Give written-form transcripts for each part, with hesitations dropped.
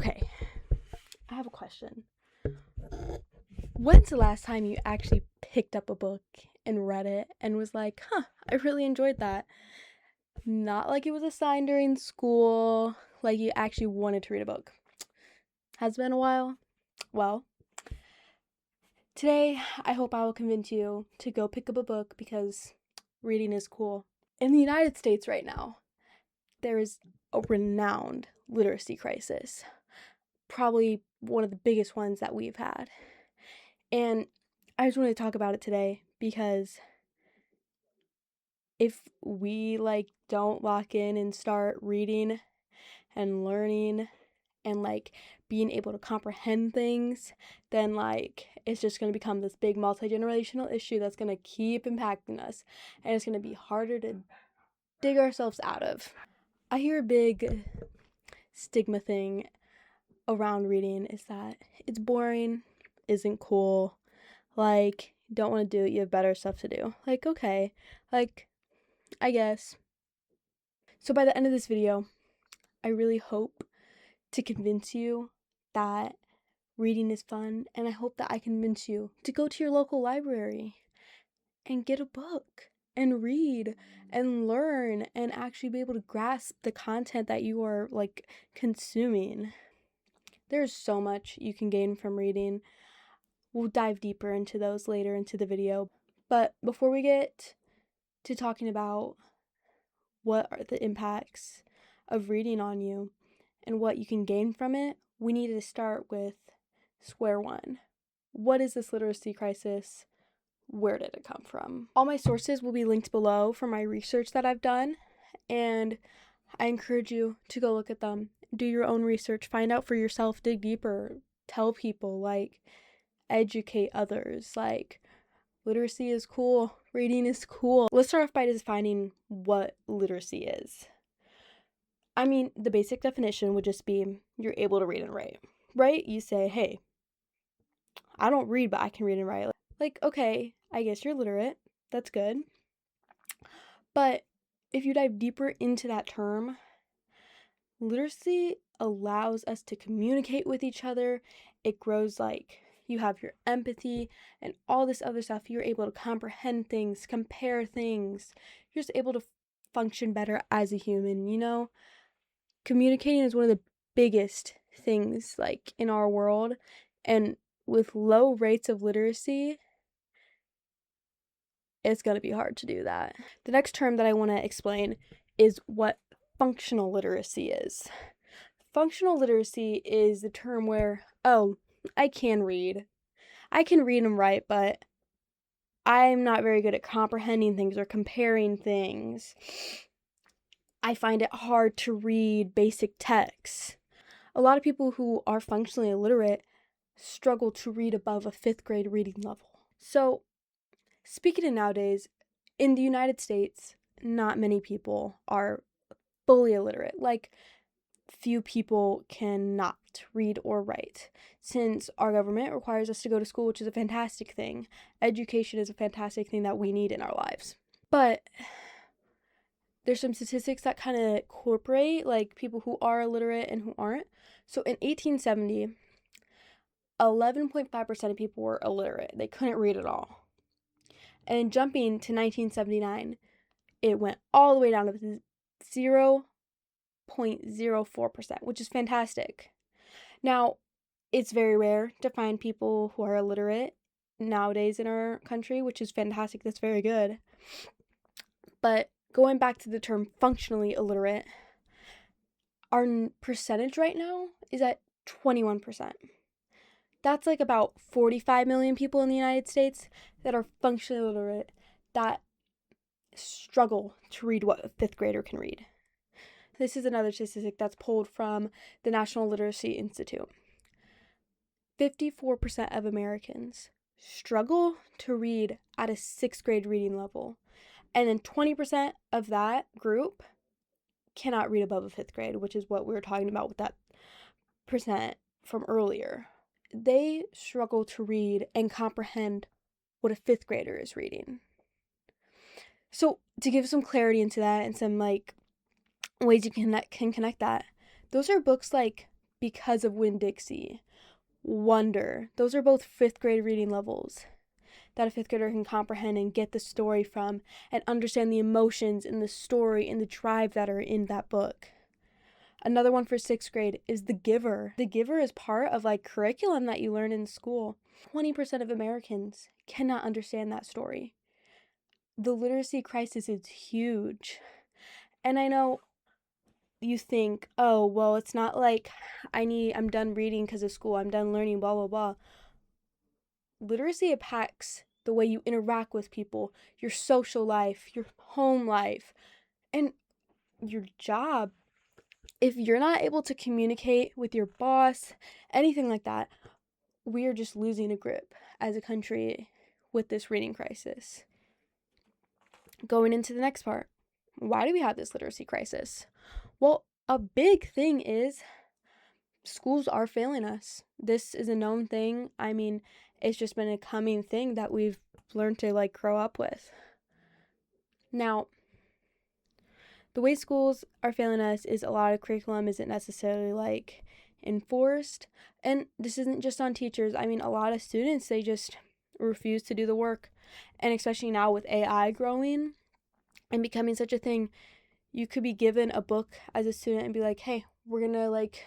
Okay, I have a question. When's the last time you actually picked up a book and read it and was like, I really enjoyed that? Not like it was assigned during school, like you actually wanted to read a book. Has been a while? Well, today I hope I will convince you to go pick up a book because reading is cool. In the United States right now, there is a renowned literacy crisis. Probably one of the biggest ones that we've had. And I just wanted to talk about it today because if we don't lock in and start reading and learning and being able to comprehend things, then it's just going to become this big multi-generational issue that's going to keep impacting us, and it's going to be harder to dig ourselves out of. I hear a big stigma thing around reading is that it's boring, isn't cool, don't want to do it, you have better stuff to do. Okay, I guess. So by the end of this video, I really hope to convince you that reading is fun, and I hope that I convince you to go to your local library and get a book and read and learn and actually be able to grasp the content that you are consuming. There's so much you can gain from reading. We'll dive deeper into those later into the video. But before we get to talking about what are the impacts of reading on you and what you can gain from it, we need to start with square one. What is this literacy crisis? Where did it come from? All my sources will be linked below for my research that I've done, and I encourage you to go look at them, do your own research, find out for yourself, dig deeper, tell people, educate others. Literacy is cool, reading is cool. Let's start off by defining what literacy is. I mean, the basic definition would just be you're able to read and write, right? You say, hey, I don't read, but I can read and write. Okay, I guess you're literate. That's good. But if you dive deeper into that term, literacy allows us to communicate with each other. It grows you have your empathy and all this other stuff. You're able to comprehend things, compare things. You're just able to function better as a human, Communicating is one of the biggest things in our world, and with low rates of literacy, it's going to be hard to do that. The next term that I want to explain is what functional literacy is. Functional literacy is the term where, I can read and write, but I'm not very good at comprehending things or comparing things. I find it hard to read basic texts. A lot of people who are functionally illiterate struggle to read above a 5th grade reading level. So, speaking of nowadays, in the United States, not many people are fully illiterate. Few people cannot read or write, since our government requires us to go to school, which is a fantastic thing. Education is a fantastic thing that we need in our lives. But there's some statistics that kind of incorporate people who are illiterate and who aren't. So in 1870, 11.5% of people were illiterate. They couldn't read at all. And jumping to 1979, it went all the way down to 0.04%, which is fantastic. Now, it's very rare to find people who are illiterate nowadays in our country, which is fantastic. That's very good. But going back to the term functionally illiterate, our percentage right now is at 21%. That's about 45 million people in the United States that are functionally illiterate, that struggle to read what a 5th grader can read. This is another statistic that's pulled from the National Literacy Institute. 54% of Americans struggle to read at a 6th grade reading level. And then 20% of that group cannot read above a 5th grade, which is what we were talking about with that percent from earlier. They struggle to read and comprehend what a 5th grader is reading. So to give some clarity into that and some ways you can connect that, those are books like Because of Winn-Dixie, Wonder. Those are both 5th grade reading levels that a 5th grader can comprehend and get the story from and understand the emotions in the story and the drive that are in that book. Another one for 6th grade is The Giver. The Giver is part of like curriculum that you learn in school. 20% of Americans cannot understand that story. The literacy crisis is huge. And I know you think, oh, well, it's not like I'm done reading because of school, I'm done learning, blah, blah, blah. Literacy impacts the way you interact with people, your social life, your home life, and your job. If you're not able to communicate with your boss, anything like that, we are just losing a grip as a country with this reading crisis. Going into the next part, why do we have this literacy crisis? Well, a big thing is schools are failing us. This is a known thing. I mean, it's just been a coming thing that we've learned to like grow up with. Now, the way schools are failing us is a lot of curriculum isn't necessarily like enforced. And this isn't just on teachers. I mean, a lot of students, they just refuse to do the work. And especially now with AI growing and becoming such a thing, you could be given a book as a student and be like, hey, we're going to like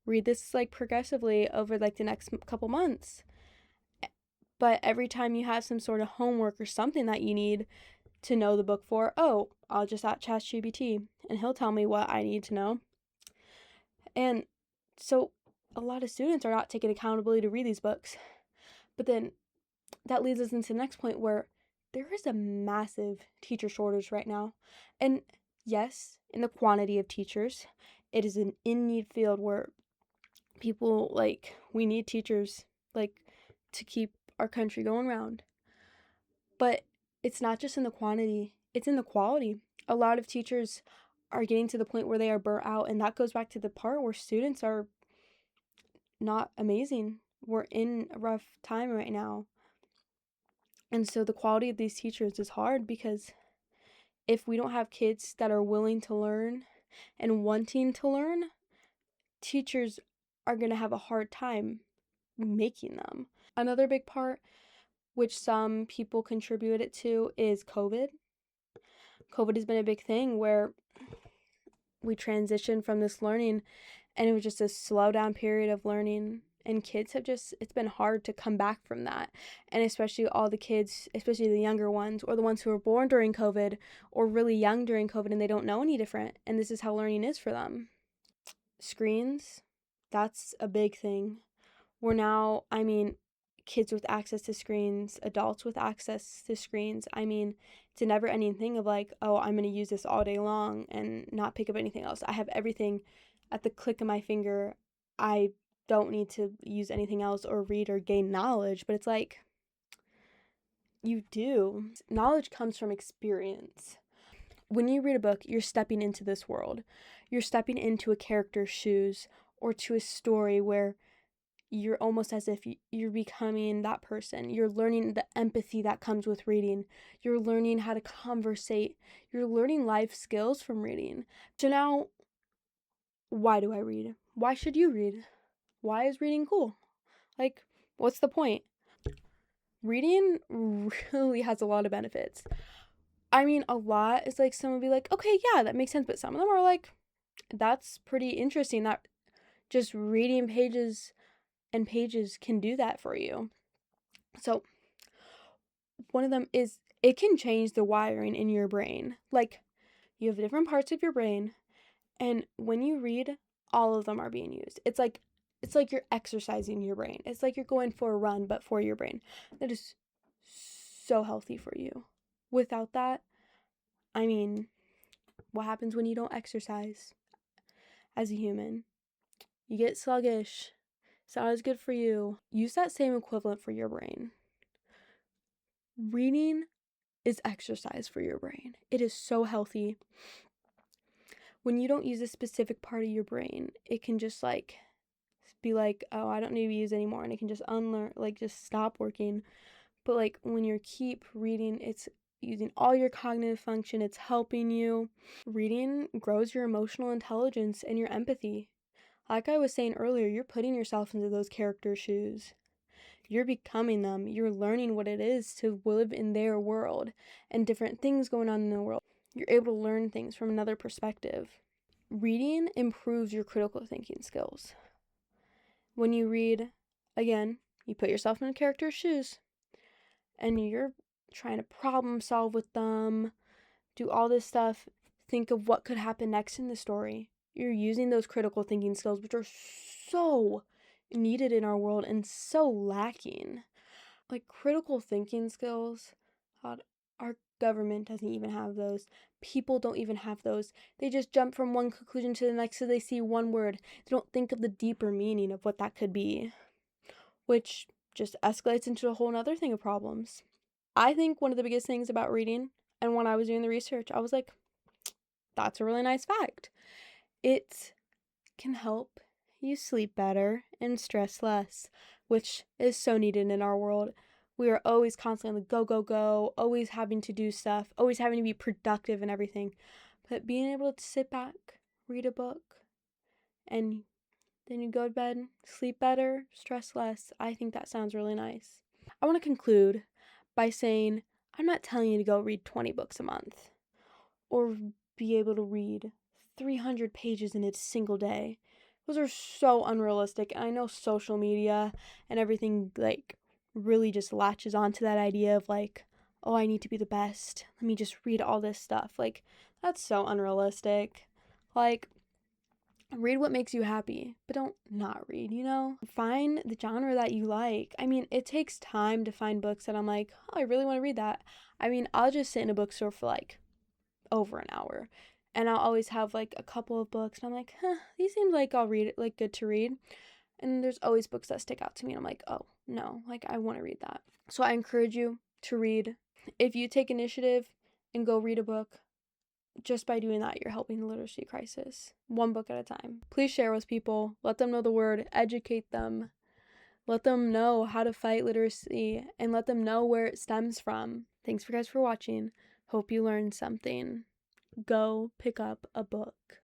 read this like progressively over like the next couple months. But every time you have some sort of homework or something that you need to know the book for, oh, I'll just ask ChatGPT and he'll tell me what I need to know. And so a lot of students are not taking accountability to read these books. But then that leads us into the next point where there is a massive teacher shortage right now. And yes, in the quantity of teachers, it is an in-need field where people, like, we need teachers, like, to keep our country going round. But it's not just in the quantity, it's in the quality. A lot of teachers are getting to the point where they are burnt out, and that goes back to the part where students are not amazing. We're in a rough time right now. And so the quality of these teachers is hard because if we don't have kids that are willing to learn and wanting to learn, teachers are going to have a hard time making them. Another big part, which some people contribute it to, is COVID. COVID has been a big thing where we transitioned from this learning and it was just a slow down period of learning, and kids have just, it's been hard to come back from that. And especially all the kids, especially the younger ones or the ones who were born during COVID or really young during COVID and they don't know any different, and this is how learning is for them. Screens, that's a big thing. We're now, I mean, kids with access to screens, adults with access to screens. I mean, it's a never-ending thing of like, oh, I'm going to use this all day long and not pick up anything else. I have everything at the click of my finger. I don't need to use anything else or read or gain knowledge, but it's like, you do. Knowledge comes from experience. When you read a book, you're stepping into this world. You're stepping into a character's shoes or to a story where you're almost as if you're becoming that person. You're learning the empathy that comes with reading. You're learning how to conversate. You're learning life skills from reading. So now, why do I read? Why should you read? Why is reading cool? Like, what's the point? Reading really has a lot of benefits. I mean, a lot is like, someone would be like, okay, yeah, that makes sense. But some of them are like, that's pretty interesting that just reading pages and pages can do that for you. So one of them is it can change the wiring in your brain. Like, you have different parts of your brain, and when you read, all of them are being used. It's like you're exercising your brain. It's like you're going for a run, but for your brain. That is so healthy for you. Without that, I mean, what happens when you don't exercise as a human? You get sluggish. It's not as good for you. Use that same equivalent for your brain. Reading is exercise for your brain. It is so healthy. When you don't use a specific part of your brain, it can just like be like, oh, I don't need to use anymore, and it can just unlearn, like just stop working. But like when you keep reading, it's using all your cognitive function, it's helping you. Reading grows your emotional intelligence and your empathy. Like I was saying earlier, you're putting yourself into those characters' shoes. You're becoming them. You're learning what it is to live in their world and different things going on in the world. You're able to learn things from another perspective. Reading improves your critical thinking skills. When you read, again, you put yourself in a character's shoes and you're trying to problem solve with them, do all this stuff, think of what could happen next in the story. You're using those critical thinking skills, which are so needed in our world and so lacking. Like critical thinking skills, God, our government doesn't even have those. People don't even have those. They just jump from one conclusion to the next so they see one word. They don't think of the deeper meaning of what that could be, which just escalates into a whole nother thing of problems. I think one of the biggest things about reading, and when I was doing the research, I was like, that's a really nice fact. It can help you sleep better and stress less, which is so needed in our world. We are always constantly on the go, go, go, always having to do stuff, always having to be productive and everything. But being able to sit back, read a book, and then you go to bed, sleep better, stress less, I think that sounds really nice. I want to conclude by saying I'm not telling you to go read 20 books a month or be able to read 300 pages in a single day. Those are so unrealistic. And I know social media and everything like really just latches onto that idea of like, oh, I need to be the best. Let me just read all this stuff. Like, that's so unrealistic. Like, read what makes you happy, but don't not read, you know? Find the genre that you like. I mean, it takes time to find books that I'm like, oh, I really want to read that. I mean, I'll just sit in a bookstore for like over an hour, and I'll always have like a couple of books and I'm like, these seem like I'll read it, like good to read. And there's always books that stick out to me and I'm like, oh no, like I want to read that. So I encourage you to read. If you take initiative and go read a book, just by doing that, you're helping the literacy crisis one book at a time. Please share with people, let them know the word, educate them, let them know how to fight literacy, and let them know where it stems from. Thanks for guys for watching. Hope you learned something. Go pick up a book.